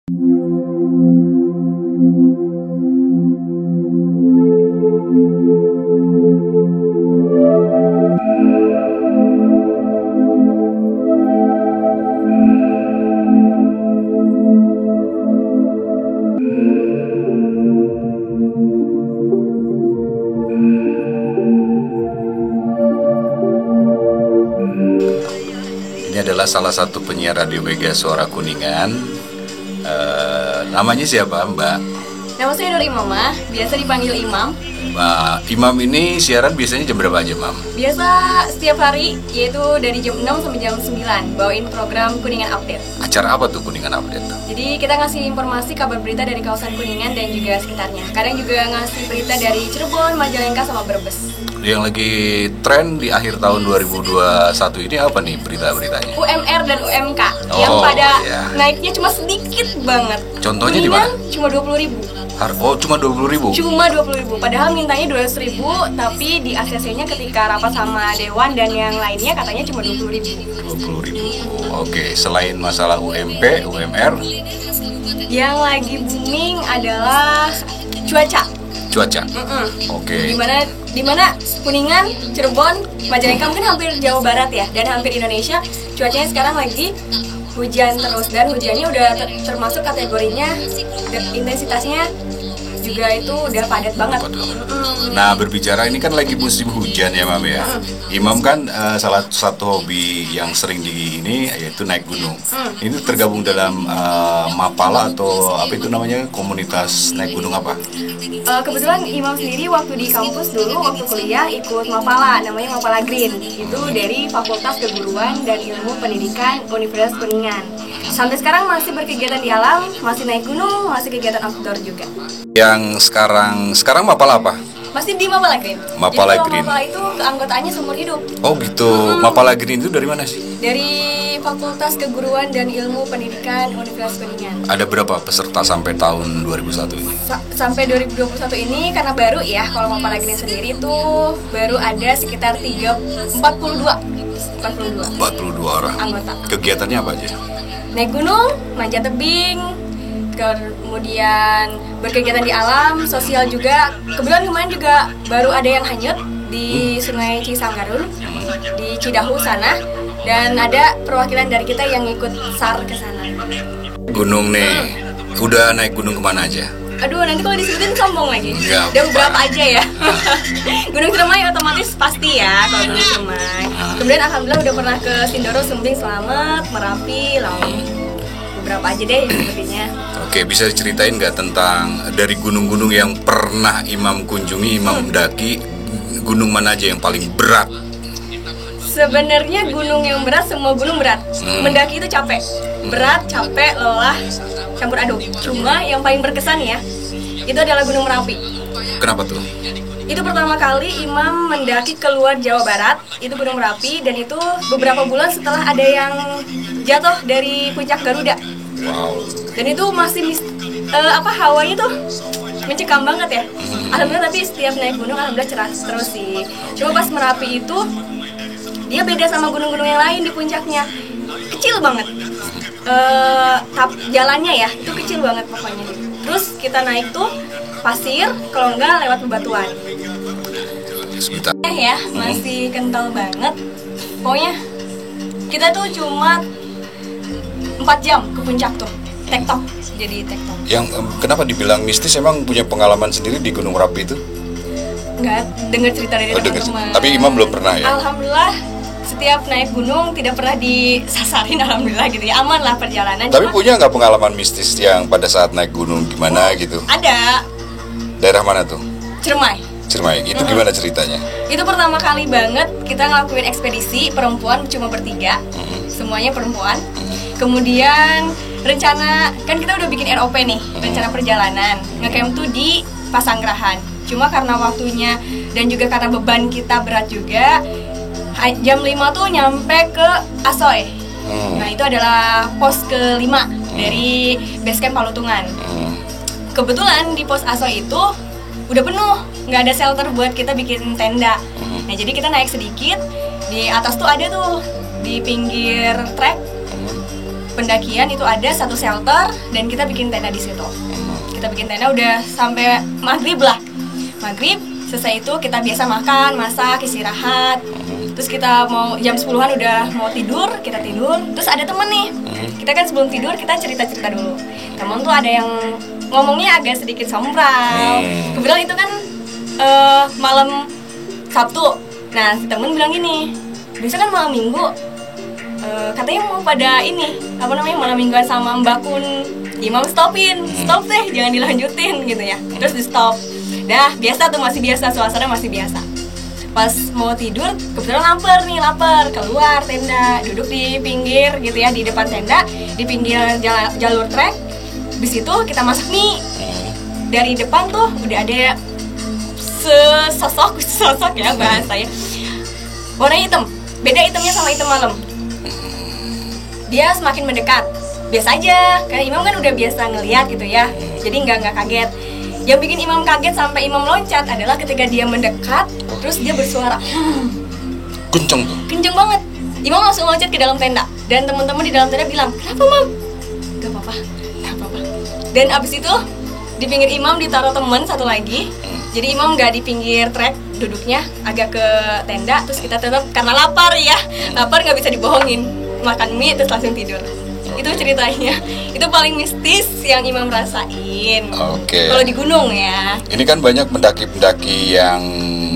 Ini adalah salah satu penyiar Radio Mega Suara Kuningan. Namanya siapa, Mbak? Nama saya Nur Imamah, biasa dipanggil Imam. Imam ini siaran biasanya jam berapa aja, Mam? Biasa setiap hari, yaitu dari jam 6 sampai jam 9, bawain program Kuningan Update. Acara apa tuh Kuningan Update? Jadi kita ngasih informasi kabar berita dari kawasan Kuningan dan juga sekitarnya. Kadang juga ngasih berita dari Cirebon, Majalengka, sama Brebes. Yang lagi tren di akhir tahun 2021 ini apa nih berita-beritanya? UMR dan UMK yang pada naiknya cuma sedikit banget. Contohnya di mana? Cuma 20.000. Cuma 20.000. Cuma 20.000. Padahal mintanya 200.000, tapi di ACC-nya ketika rapat sama Dewan dan yang lainnya katanya cuma 20.000. 20.000. Oke, selain masalah UMP, UMR, yang lagi booming adalah cuaca. Oke. Dimana Kuningan, Cirebon, Majalengka mungkin hampir Jawa Barat ya, dan hampir Indonesia cuacanya sekarang lagi hujan terus, dan hujannya udah termasuk kategorinya intensitasnya juga itu udah padat banget. Nah, berbicara ini kan lagi musim hujan ya, Mam ya. Imam kan salah satu hobi yang sering di ini yaitu naik gunung. Ini tergabung dalam Mapala atau apa itu namanya, komunitas naik gunung apa? Kebetulan Imam sendiri waktu di kampus dulu, waktu kuliah ikut Mapala, namanya Mapala Green. Itu dari Fakultas Keguruan dan Ilmu Pendidikan Universitas Kuningan. Sampai sekarang masih berkegiatan di alam, masih naik gunung, masih kegiatan outdoor juga. Yang sekarang Mapala apa? Masih di Mapala Green. Mapala Jadi Green. Mapala itu keanggotaannya seumur hidup. Oh gitu. Mapala Green itu dari mana sih? Dari Fakultas Keguruan dan Ilmu Pendidikan Universitas Kuningan. Ada berapa peserta sampai tahun 2001 ini? Sampai 2021 ini karena baru ya, kalau Mapala Green sendiri itu baru ada sekitar 42 orang anggota. Kegiatannya apa aja? Naik gunung, manjat tebing, kemudian berkegiatan di alam, sosial juga. Kebetulan kemarin juga baru ada yang hanyut di Sungai Cisanggarun, di Cidahu sana, dan ada perwakilan dari kita yang ikut SAR ke sana. Gunung nih, udah naik gunung kemana aja? Aduh, nanti kalau disebutin sombong lagi. Enggak, udah beberapa aja ya. Gunung Ciremai otomatis pasti ya kalau Gunung Ciremai. Kemudian alhamdulillah udah pernah ke Sindoro, Sumbing, Slamet, Merapi, Lampung. Beberapa aja deh sepertinya. Oke, bisa diceritain nggak tentang dari gunung-gunung yang pernah Imam kunjungi, Imam daki, gunung mana aja yang paling berat? Sebenarnya gunung yang berat, semua gunung berat. Mendaki itu capek, berat, capek, lelah, campur aduk. Cuma yang paling berkesan ya, itu adalah Gunung Merapi. Kenapa tuh? Itu pertama kali Imam mendaki keluar Jawa Barat, itu Gunung Merapi, dan itu beberapa bulan setelah ada yang jatuh dari puncak Garuda. Wow. Dan itu masih hawanya tuh mencekam banget ya. Alhamdulillah, tapi setiap naik gunung alhamdulillah cerah terus sih. Cuma pas Merapi itu dia beda sama gunung-gunung yang lain di puncaknya. Kecil banget. Jalannya ya, itu kecil banget pokoknya. Terus kita naik tuh pasir, kalau enggak lewat bebatuan. Sebentar. Ya, masih kental banget. Pokoknya kita tuh cuma 4 jam ke puncak tuh. Tektok, jadi tektok. Yang kenapa dibilang mistis, emang punya pengalaman sendiri di Gunung Merapi itu? Enggak, dengar cerita dari teman-teman. Tapi Imam belum pernah ya? Alhamdulillah, setiap naik gunung tidak pernah disasarin, alhamdulillah gitu ya. Aman lah perjalanan. Tapi punya nggak pengalaman mistis yang pada saat naik gunung gimana gitu? Ada. Daerah mana tuh? Ciremai. Itu gimana ceritanya? Itu pertama kali banget kita ngelakuin ekspedisi perempuan, cuma bertiga, semuanya perempuan. Kemudian rencana, kan kita udah bikin ROP nih, rencana perjalanan ngecamp tuh di Pasanggerahan. Cuma karena waktunya dan juga karena beban kita berat juga, jam 5 tuh nyampe ke Asoy. Nah itu adalah pos ke-5 dari basecamp Palutungan. Kebetulan di pos Asoy itu udah penuh, nggak ada shelter buat kita bikin tenda. Nah jadi kita naik sedikit, di atas tuh ada tuh di pinggir trek pendakian itu ada satu shelter dan kita bikin tenda di situ. Kita bikin tenda udah sampai maghrib lah. Maghrib selesai itu kita biasa makan, masak, istirahat. Terus kita mau jam 10-an udah mau tidur, kita tidur. Terus ada temen nih, kita kan sebelum tidur kita cerita-cerita dulu. Temen tuh ada yang ngomongnya agak sedikit sombral. Kebetulan itu kan malam Sabtu. Nah si temen bilang gini, biasa kan malam Minggu katanya mau pada ini, apa namanya, malam mingguan sama Mbak Kun. Imam stop deh, jangan dilanjutin gitu ya. Terus di stop. Dah, biasa tuh, masih biasa, suasana masih biasa. Pas mau tidur, kebetulan lapar, keluar tenda, duduk di pinggir gitu ya, di depan tenda, di pinggir jalur trek. Di situ kita masak mie. Dari depan tuh udah ada sosok ya bahasanya. Warnanya hitam, beda hitamnya sama hitam malam. Dia semakin mendekat. Biasa aja, karena Imam kan udah biasa ngelihat gitu ya, jadi nggak kaget. Yang bikin Imam kaget sampai Imam loncat adalah ketika dia mendekat, terus dia bersuara kenceng banget. Imam langsung loncat ke dalam tenda, dan teman-teman di dalam tenda bilang, kenapa Mam? Gak apa-apa. Dan abis itu di pinggir Imam ditaruh teman satu lagi. Jadi Imam nggak di pinggir trek, duduknya agak ke tenda. Terus kita tetap, karena lapar ya, lapar nggak bisa dibohongin, makan mie terus langsung tidur. Itu ceritanya. Itu paling mistis yang Imam rasain. Kalau di gunung ya. Ini kan banyak pendaki-pendaki yang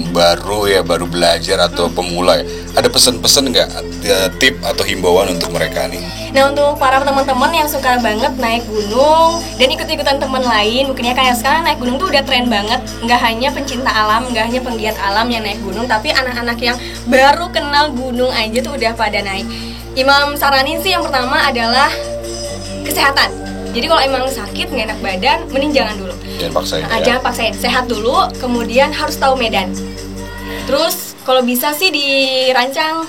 baru belajar atau pemula ya. Ada pesan-pesan nggak, tip atau himbauan untuk mereka nih? Nah, untuk para teman-teman yang suka banget naik gunung dan ikut-ikutan teman lain, mungkin ya kayak sekarang naik gunung tuh udah tren banget. Nggak hanya pencinta alam, nggak hanya penggiat alam yang naik gunung, tapi anak-anak yang baru kenal gunung aja tuh udah pada naik. Imam saranin sih yang pertama adalah kesehatan. Jadi kalau emang sakit, nggak enak badan, mending jangan dulu. Jangan paksain. Sehat dulu, kemudian harus tahu medan. Terus kalau bisa sih dirancang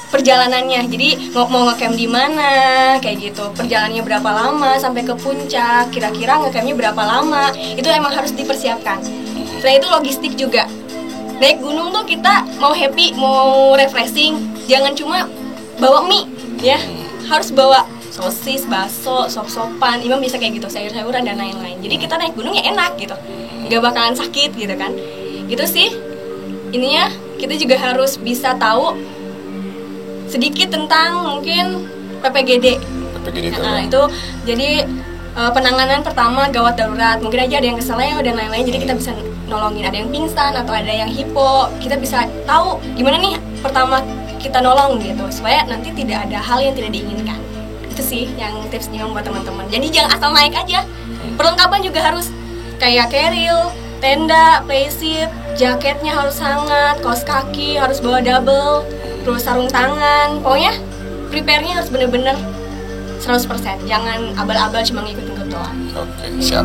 perjalanannya. Jadi mau ngecamp di mana, kayak gitu. Perjalanannya berapa lama sampai ke puncak, kira-kira ngecampnya berapa lama. Itu emang harus dipersiapkan. Selain itu logistik juga. Naik gunung tuh kita mau happy, mau refreshing, jangan cuma bawa mie ya, harus bawa sosis, bakso, sop-sopan. Imam bisa kayak gitu, sayur-sayuran dan lain-lain. Jadi kita naik gunung ya enak gitu, nggak bakalan sakit gitu kan. Gitu sih ininya. Kita juga harus bisa tahu sedikit tentang mungkin PPGD itu. Jadi penanganan pertama gawat darurat, mungkin aja ada yang keseleo dan lain-lain, jadi kita bisa nolongin. Ada yang pingsan atau ada yang hipo, kita bisa tahu gimana nih pertama kita nolong gitu, supaya nanti tidak ada hal yang tidak diinginkan. Itu sih yang tipsnya buat teman-teman. Jadi jangan asal naik aja. Perlengkapan juga harus kayak carrier, tenda, playseat, jaketnya harus hangat, kaos kaki harus bawa double, terus sarung tangan. Pokoknya prepare-nya harus bener-bener 100%. Jangan abal-abal cuma ngikut-ngikut doang. Oke, siap.